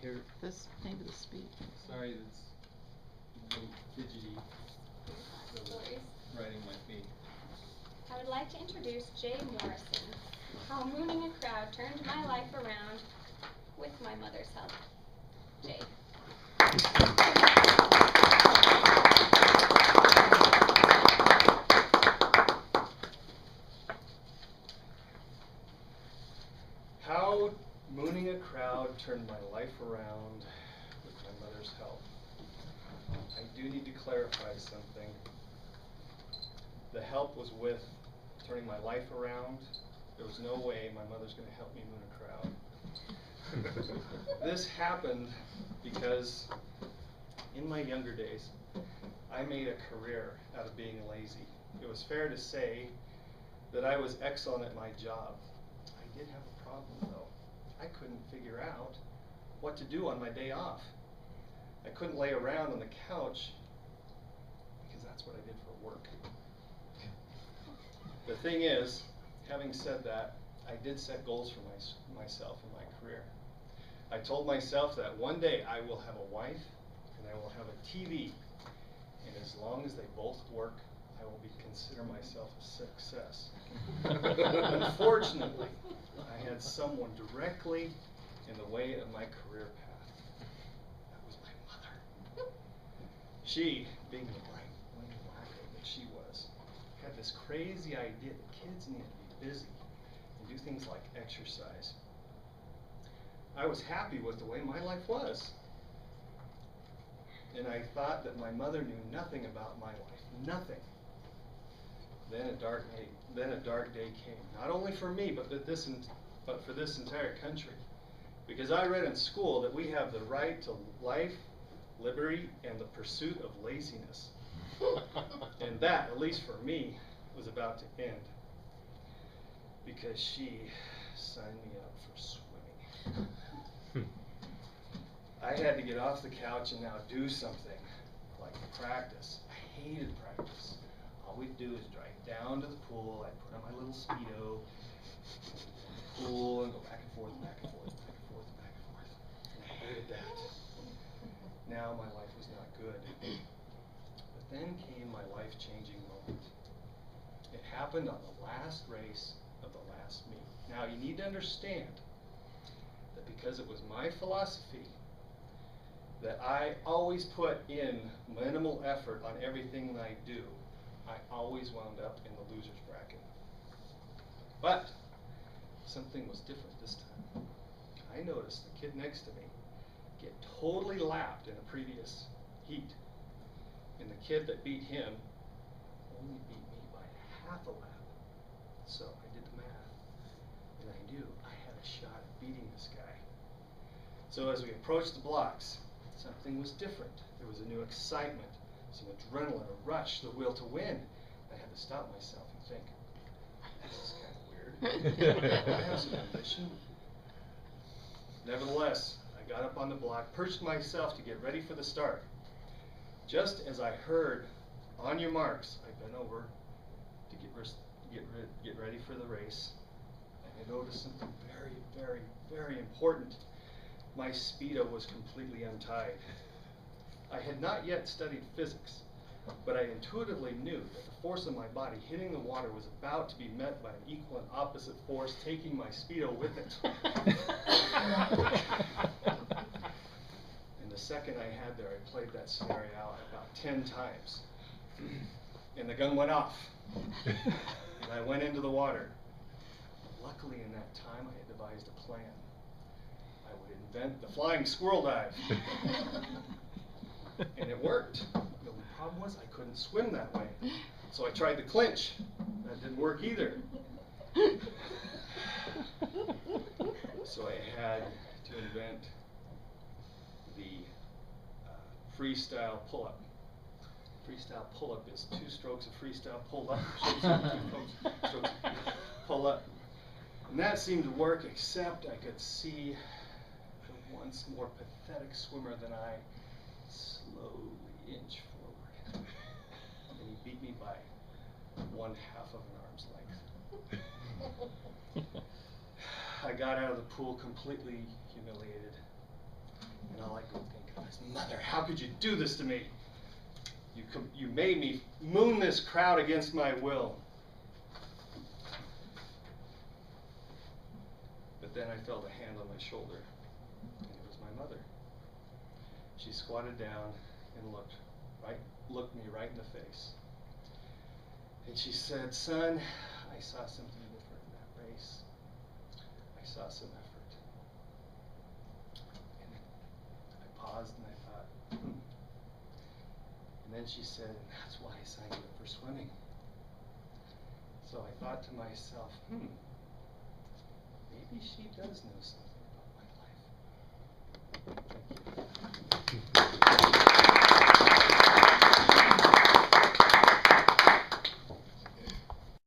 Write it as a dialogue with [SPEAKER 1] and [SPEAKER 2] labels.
[SPEAKER 1] Here.
[SPEAKER 2] This maybe the speed.
[SPEAKER 1] Sorry, that's a little fidgety. So writing might be.
[SPEAKER 3] I would like to introduce Jay Morrison, how mooning a crowd turned my life around with my mother's help. Jay.
[SPEAKER 1] How mooning a crowd turned my life around with my mother's help. I do need to clarify something. The help was with turning my life around. There was no way my mother's going to help me moon a crowd. This happened because in my younger days, I made a career out of being lazy. It was fair to say that I was excellent at my job. I did have a problem though. I couldn't figure out what to do on my day off. I couldn't lay around on the couch because that's what I did for work. The thing is, having said that, I did set goals for myself in my career. I told myself that one day I will have a wife and I will have a TV, and as long as they both work, I will consider myself a success. Unfortunately, I had someone directly in the way of my career path. That was my mother. She, being the bright wing wacko that she was, had this crazy idea that kids need to be busy and do things like exercise. I was happy with the way my life was. And I thought that my mother knew nothing about my life. Nothing. Then a dark day came, not only for me, but for this entire country. Because I read in school that we have the right to life, liberty, and the pursuit of laziness. And that, at least for me, was about to end. Because she signed me up for swimming. I had to get off the couch and now do something, like practice. I hated practice. All we'd do is drive down to the pool. I'd put on my little Speedo, pool, and go back and forth, back and forth, back and forth, back and forth. And I hated that. Now my life was not good. But then came my life-changing moment. It happened on the last race of the last meet. Now you need to understand that because it was my philosophy that I always put in minimal effort on everything that I do, I always wound up in the loser's bracket. But something was different this time. I noticed the kid next to me get totally lapped in a previous heat. And the kid that beat him only beat me by half a lap. So I did the math, and I knew I had a shot at beating this guy. So as we approached the blocks, something was different. There was a new excitement, some adrenaline, a rush, the will to win. I had to stop myself and think, this is kind of weird. I have some ambition. Nevertheless, I got up on the block, perched myself to get ready for the start. Just as I heard, on your marks, I bent over to get ready for the race. And I noticed something very, very, very important. My Speedo was completely untied. I had not yet studied physics, but I intuitively knew that the force of my body hitting the water was about to be met by an equal and opposite force taking my Speedo with it. And the second I had there, I played that scenario out about 10 times. And the gun went off. And I went into the water. Luckily, in that time, I had devised a plan. I would invent the flying squirrel dive. And it worked. The only problem was I couldn't swim that way. So I tried the clinch. That didn't work either. So I had to invent the freestyle pull-up. Freestyle pull-up is 2 strokes of freestyle pull-up. 2 strokes of pull-up. And that seemed to work, except I could see the once more pathetic swimmer than I slowly inch forward. And he beat me by 1/2 of an arm's length. I got out of the pool completely humiliated. And all I could think of is, Mother, how could you do this to me? You made me moon this crowd against my will. But then I felt a hand on my shoulder, and it was my mother. She squatted down and looked me right in the face. And she said, Son, I saw something different in that race. I saw some effort. And I paused and I thought, And then she said, and that's why I signed you up for swimming. So I thought to myself, maybe she does know something about my life. Thank you.